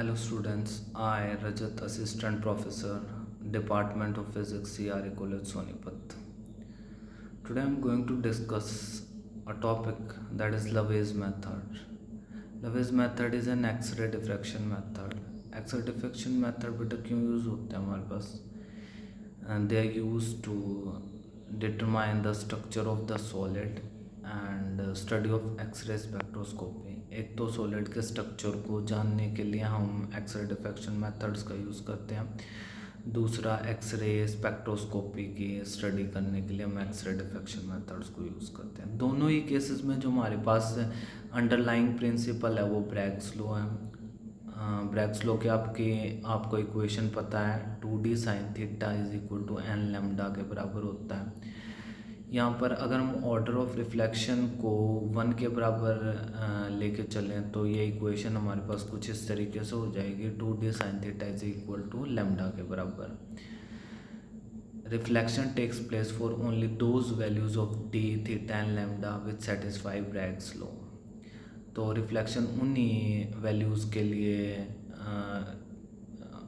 Hello students, I Rajat, Assistant Professor, Department of Physics, CRA College Sonipat. Today I am going to discuss a topic that is Lavey's method. Lavey's method is an X-ray diffraction method. X-ray diffraction method बेटा क्यों use होते हैं हमारे पास? And they are used to determine the structure of the solid and study of X-ray spectroscopy. एक तो solid के structure को जानने के लिए हम एक्सरे डिफ्रैक्शन मेथड्स का यूज़ करते हैं, दूसरा एक्सरे स्पेक्ट्रोस्कोपी की स्टडी करने के लिए हम एक्सरे डिफ्रैक्शन मेथड्स को यूज़ करते हैं। दोनों ही केसेस में जो हमारे पास अंडरलाइंग प्रिंसिपल है वो ब्रैग्स लॉ है। ब्रैग्स लॉ के आपको इक्वेशन पता है, 2d sin theta is equal to n lambda के बराबर होता है। यहाँ पर अगर हम ऑर्डर ऑफ रिफ्लेक्शन को 1 के बराबर लेके चलें तो ये इक्वेशन हमारे पास कुछ इस तरीके से हो जाएगी, 2d sin theta is equal to lambda के बराबर। Reflection takes place for only those values of d, theta and lambda which satisfy Bragg's law. तो रिफ्लेक्शन उन्हीं वैल्यूज़ के लिए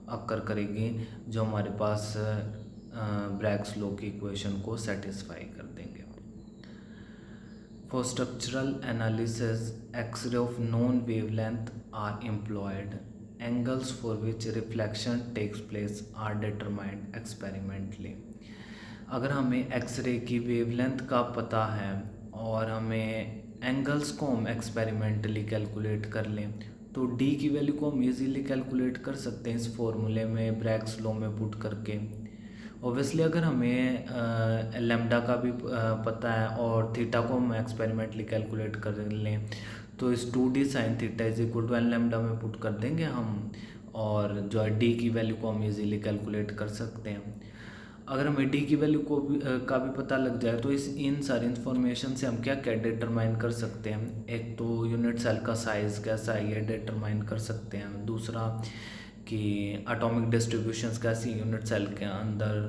अक्कर करेगी जो हमारे पास ब्रैग्स लॉ की इक्वेशन को सेटिस्फाई कर देंगे। For structural analysis x ray of known wavelength are employed, angles for which reflection takes place are determined experimentally. अगर हमें एक्सरे की वेवलेंथ का पता है और हमें एंगल्स को हम एक्सपेरिमेंटली कैलकुलेट कर लें तो डी की वैल्यू को हम इजीली कैलकुलेट कर सकते हैं इस फॉर्मूले में ब्रैग्स लॉ में पुट करके। ऑब्वियसली अगर हमें लैम्डा का भी पता है और थीटा को हम एक्सपेरिमेंटली कैलकुलेट कर लें तो इस 2d sin theta is equal to n lambda में पुट कर देंगे हम, और जो है डी की वैल्यू को हम इजीली कैलकुलेट कर सकते हैं। अगर हमें डी की वैल्यू का भी पता लग जाए तो इन सारी इन्फॉर्मेशन से हम क्या डिटरमाइन कर सकते हैं। एक तो यूनिट सेल का साइज़ कैसा है ये डिटरमाइन कर सकते हैं, दूसरा कि एटॉमिक डिस्ट्रीब्यूशंस कैसी यूनिट सेल के अंदर,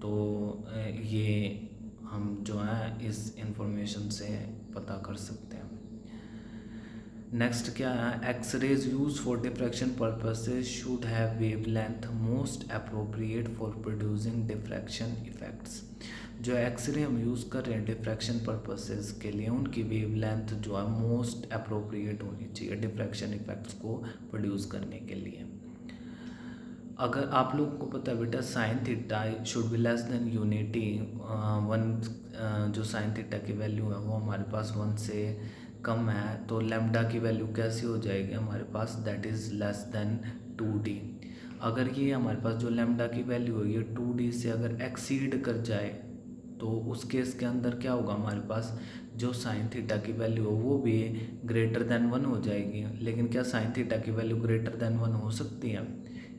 तो ये हम जो है इस इंफॉर्मेशन से पता कर सकते हैं। नेक्स्ट क्या है, x rays use for diffraction purposes should have wavelength most appropriate for producing diffraction effects. जो एक्सरे हम यूज़ कर रहे हैं डिफ्रैक्शन पर्पसेस के लिए उनकी वेवलेंथ जो है मोस्ट अप्रोप्रिएट होनी चाहिए डिफ्रैक्शन इफेक्ट्स को प्रोड्यूस करने के लिए। अगर आप लोगों को पता है बेटा sine theta should be less than unity, जो साइन थीटा की वैल्यू है वो हमारे पास 1 से कम है, तो लैम्डा की वैल्यू कैसी हो जाएगी हमारे पास, that is less than 2d। अगर ये हमारे पास जो लैम्डा की वैल्यू है ये 2d से अगर एक्सीड कर जाए तो उस केस के अंदर क्या होगा, हमारे पास जो साइन थीटा की वैल्यू है वो भी ग्रेटर देन 1 हो जाएगी। लेकिन क्या साइन थीटा की वैल्यू ग्रेटर देन 1 हो सकती है?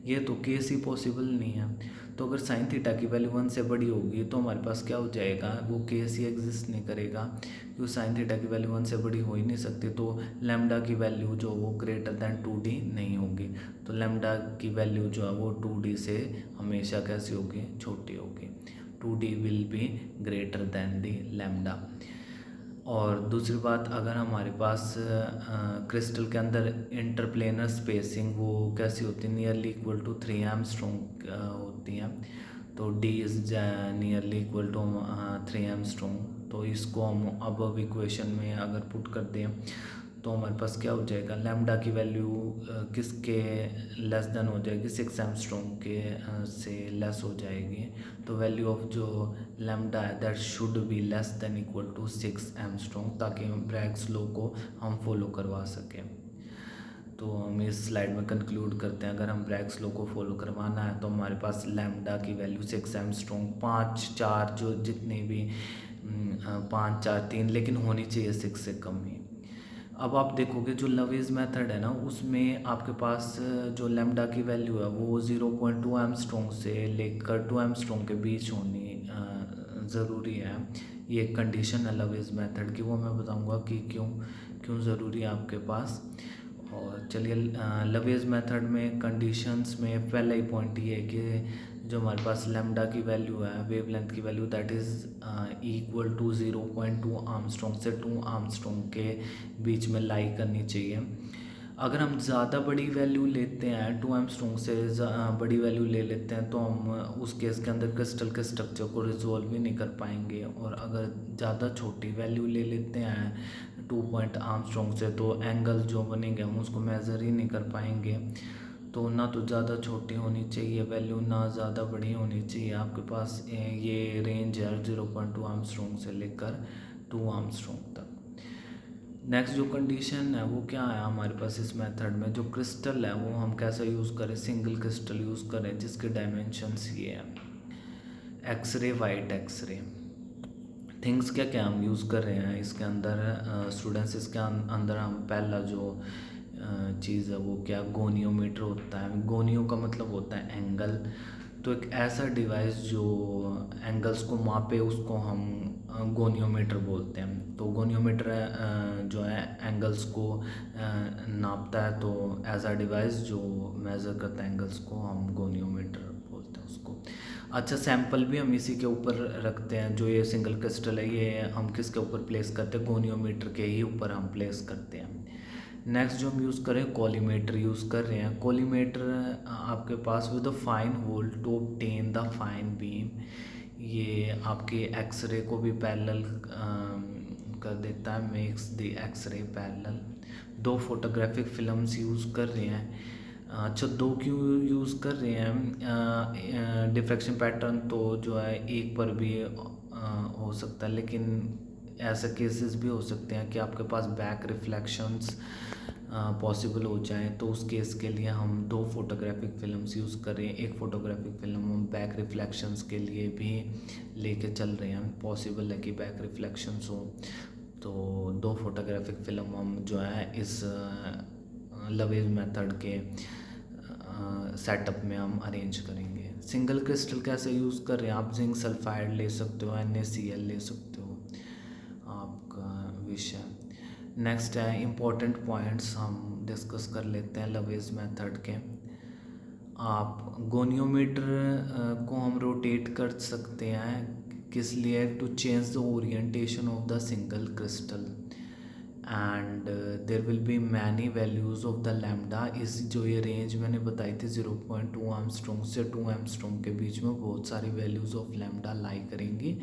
ये तो केस ही पॉसिबल नहीं है। तो अगर साइन थीटा की वैल्यू 1 से बड़ी होगी तो हमारे पास क्या हो जाएगा, वो केस ही एग्जिस्ट नहीं करेगा क्योंकि साइन थीटा की वैल्यू 1 से बड़ी हो ही नहीं सकती। तो लैम्डा की वैल्यू जो वो ग्रेटर देन 2d नहीं होगी, तो लैम्डा की वैल्यू जो है वो 2d से हमेशा कैसी होगी, छोटी होगी। 2d will be greater than the lambda. और दूसरी बात, अगर हमारे पास क्रिस्टल के अंदर इंटरप्लेनर स्पेसिंग वो कैसी होती है, नियरली इक्वल टू 3 एंगस्ट्रॉम होती हैं, तो d is nearly equal to 3 angstrom. तो इसको हम अब इक्वेशन में अगर पुट कर दें तो हमारे पास क्या हो जाएगा, लैम्डा की वैल्यू किसके लेस देन हो जाएगी, 6 एंगस्ट्रॉम के से लेस हो जाएगी। तो वैल्यू ऑफ जो लैम्डा है that should be less than equal to 6 angstrom, ताकि हम ब्रैग्स लॉ को हम फॉलो करवा सकें। तो हम इस स्लाइड में कंक्लूड करते हैं, अगर हम ब्रैग्स लॉ को फॉलो करवाना है तो हमारे पास लैम्डा की वैल्यू 6 एंगस्ट्रॉम, 5 4 जो जितने भी 5 4 3, लेकिन होनी चाहिए 6 से कम ही। अब आप देखोगे जो लवेज मेथड है ना उसमें आपके पास जो लैम्डा की वैल्यू है वो 0.2 एंगस्ट्रॉम से लेकर 2 एंगस्ट्रॉम के बीच होनी ज़रूरी है। ये एक कंडीशन है लवेज मेथड की, वो मैं बताऊंगा कि क्यों ज़रूरी है आपके पास। और चलिए लवेज मेथड में कंडीशंस में पहला ही पॉइंट ये है कि जो हमारे पास लैम्डा की वैल्यू है वेवलेंथ की value that is equal to 0.2 Armstrong से 2 आर्मस्ट्रॉन्ग के बीच में लाई करनी चाहिए। अगर हम ज़्यादा बड़ी वैल्यू लेते हैं, 2 एंगस्ट्रॉम से बड़ी वैल्यू ले लेते हैं तो हम उस केस के अंदर क्रिस्टल के स्ट्रक्चर को रिजॉल्व भी नहीं कर पाएंगे। और अगर ज़्यादा छोटी वैल्यू ले लेते हैं 2 पॉइंट आर्मस्ट्रॉन्ग से तो एंगल जो बनेंगे हम उसको मेज़र ही नहीं कर पाएंगे। तो ना तो ज़्यादा छोटी होनी चाहिए वैल्यू, ना ज़्यादा बड़ी होनी चाहिए। आपके पास ये रेंज है 0.2 आर्मस्ट्रॉन्ग से लेकर 2 आर्मस्ट्रॉन्ग तक। नेक्स्ट जो कंडीशन है वो क्या है हमारे पास इस मेथड में, जो क्रिस्टल है वो हम कैसे यूज़ करें, सिंगल क्रिस्टल यूज़ करें जिसके डायमेंशंस ये हैं। एक्सरे, वाइट एक्सरे, थिंग्स क्या क्या हम यूज़ कर रहे हैं इसके अंदर स्टूडेंट्स। इसके अंदर हम पहला जो चीज़ है वो क्या, गोनियोमीटर होता है। गोनियो का मतलब होता है एंगल। तो एक ऐसा डिवाइस जो एंगल्स को मापे उसको हम गोनियोमीटर बोलते हैं। तो गोनियोमीटर जो है एंगल्स को नापता है। तो ऐसा डिवाइस जो मेज़र करता है एंगल्स को हम गोनियोमीटर बोलते हैं उसको। अच्छा, सैंपल भी हम इसी के ऊपर रखते हैं। जो ये सिंगल क्रिस्टल है ये हम किसके ऊपर प्लेस करते हैं, गोनियोमीटर के ही ऊपर हम प्लेस करते हैं। नेक्स्ट जो हम यूज़ करें, कॉलीमेटर यूज़ कर रहे हैं। कॉलीमेटर आपके पास with a fine hole to obtain the fine beam, ये आपके एक्सरे को भी पैरेलल कर देता है, makes the xray parallel. 2 photographic films use कर रहे हैं। अच्छा, 2 क्यों यूज़ कर रहे हैं, डिफ्रैक्शन पैटर्न तो जो है एक पर भी हो सकता है, लेकिन ऐसे केसेस भी हो सकते हैं कि आपके पास बैक रिफ्लेक्शंस पॉसिबल हो जाए। तो उस केस के लिए हम 2 फोटोग्राफिक फिल्म्स यूज़ कर रहे हैं। एक फोटोग्राफिक फिल्म हम बैक रिफ्लेक्शंस के लिए भी लेके चल रहे हैं, पॉसिबल है कि बैक रिफ्लेक्शंस हो। तो 2 फोटोग्राफिक फिल्म हम जो है इस लवेज मेथड के सेटअप में हम अरेंज करेंगे। सिंगल क्रिस्टल कैसे यूज़ कर रहे हैं, आप जिंक सल्फाइड ले सकते हो, NaCl ले सकते हो, आपका विषय। नेक्स्ट है इम्पोर्टेंट पॉइंट्स हम डिस्कस कर लेते हैं लवेज मेथड के। आप गोनियोमीटर को हम रोटेट कर सकते हैं, किस लिए, to change the orientation of the single crystal and there will be many values of the lambda. इस जो ये रेंज मैंने बताई थी 0.2 आर्मस्ट्रॉन्ग से 2 आर्मस्ट्रॉन्ग के बीच में बहुत सारी वैल्यूज़ ऑफ लैम्डा लाई करेंगी।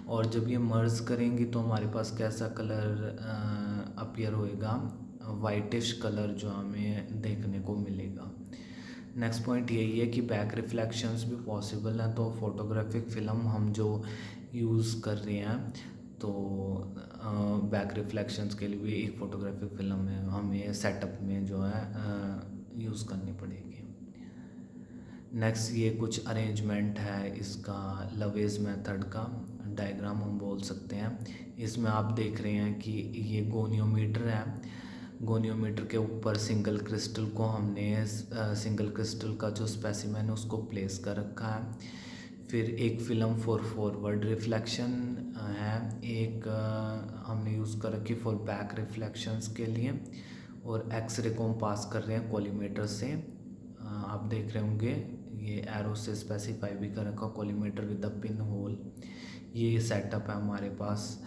और जब ये मर्ज करेंगी तो हमारे पास कैसा कलर अपीयर होएगा, वाइटिश कलर जो हमें देखने को मिलेगा। नेक्स्ट पॉइंट यही है कि बैक रिफ्लेक्शंस भी पॉसिबल हैं। तो फोटोग्राफिक फ़िल्म हम जो यूज़ कर रहे हैं तो बैक रिफ्लेक्शंस के लिए भी एक फ़ोटोग्राफिक फ़िल्म है हमें सेटअप में जो है यूज़ करनी पड़ेगी। नेक्स्ट ये कुछ अरेंजमेंट है इसका लवेज मेथड का, डायग्राम हम बोल सकते हैं। इसमें आप देख रहे हैं कि ये गोनियोमीटर है। गोनियोमीटर के ऊपर सिंगल क्रिस्टल को हमने सिंगल क्रिस्टल का जो स्पेसिमेन है उसको प्लेस कर रखा है। फिर एक फ़िल्म फॉर फॉरवर्ड रिफ्लेक्शन है, एक हमने यूज़ कर रखी फॉर बैक रिफ्लेक्शंस के लिए। और एक्सरे को हम पास कर रहे हैं कॉलीमेटर से। आप देख रहे होंगे ये एरो से स्पेसिफाई भी कर रखा collimator with the pin hole. ये सेटअप है हमारे पास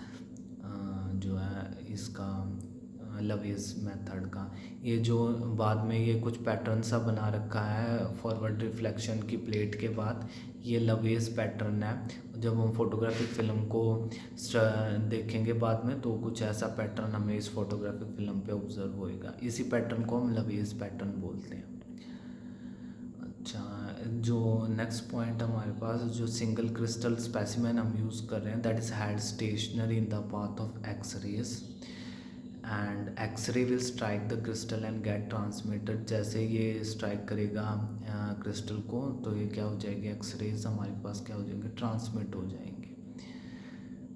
जो है इसका लवेज मेथड का। ये जो बाद में ये कुछ पैटर्न सा बना रखा है फॉरवर्ड रिफ्लेक्शन की प्लेट के बाद, ये लवेज पैटर्न है। जब हम फोटोग्राफिक फ़िल्म को देखेंगे बाद में तो कुछ ऐसा पैटर्न हमें इस फोटोग्राफिक फ़िल्म पे ऑब्जर्व होएगा। इसी पैटर्न को हम लवेज पैटर्न बोलते हैं। अच्छा, जो नेक्स्ट पॉइंट हमारे पास जो सिंगल क्रिस्टल स्पेसिमेन हम यूज़ कर रहे हैं that is held stationary in the path of x rays and x ray will strike the crystal and get transmitted. जैसे ये स्ट्राइक करेगा क्रिस्टल को तो ये क्या हो जाएगी, एक्सरेज हमारे पास क्या हो जाएंगे, ट्रांसमिट हो जाएंगे।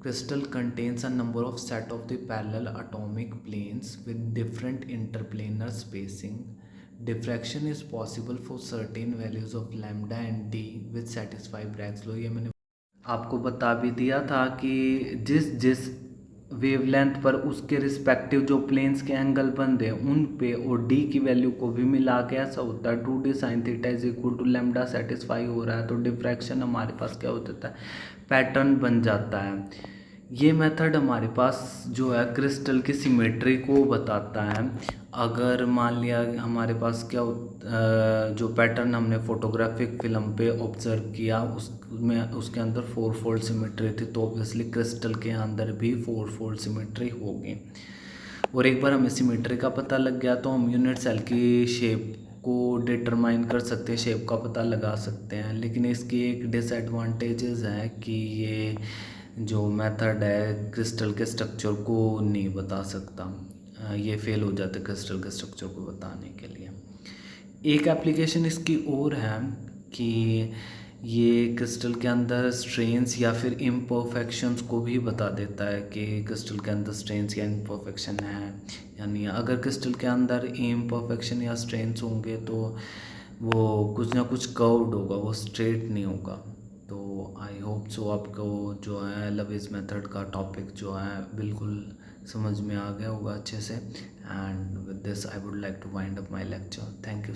Crystal contains a number of set of the parallel atomic planes with different interplanar spacing. Diffraction is possible for certain values of lambda and d with satisfy Bragg's law. ये मैंने आपको बता भी दिया था कि जिस जिस वेवलेंथ पर उसके रिस्पेक्टिव जो प्लेन्स के एंगल बनते हैं उन पे और डी की वैल्यू को भी मिला के ऐसा होता है 2d sin theta is equal to lambda satisfy हो रहा है तो डिफ्रैक्शन हमारे पास क्या हो जाता है, पैटर्न बन जाता है। ये मेथड हमारे पास जो है क्रिस्टल की सिमेट्री को बताता है। अगर मान लिया हमारे पास जो पैटर्न हमने फोटोग्राफिक फिल्म पे ऑब्जर्व किया उसमें उसके अंदर 4 फोल्ड सिमेट्री थी, तो ऑब्वियसली क्रिस्टल के अंदर भी 4 फोल्ड सिमेट्री होगी। और एक बार हमें सिमेट्री का पता लग गया तो हम यूनिट सेल की शेप को डिटरमाइन कर सकते हैं, शेप का पता लगा सकते हैं। लेकिन इसकी एक डिसएडवांटेजेस है कि ये जो मेथड है क्रिस्टल के स्ट्रक्चर को नहीं बता सकता, ये फेल हो जाते क्रिस्टल के स्ट्रक्चर को बताने के लिए। एक एप्लीकेशन इसकी और है कि ये क्रिस्टल के अंदर स्ट्रेंस या फिर इम्परफेक्शंस को भी बता देता है कि क्रिस्टल के अंदर स्ट्रेंस या इम्परफेक्शन है या नहीं। अगर क्रिस्टल के अंदर इम्परफेक्शन या स्ट्रेंस होंगे तो वो कुछ ना कुछ कर्व्ड होगा, वो स्ट्रेट नहीं होगा। तो आई होप सो आपको जो है लविस मेथड का टॉपिक जो है बिल्कुल समझ में आ गया होगा अच्छे से। And with this I would like to wind up my lecture. Thank you.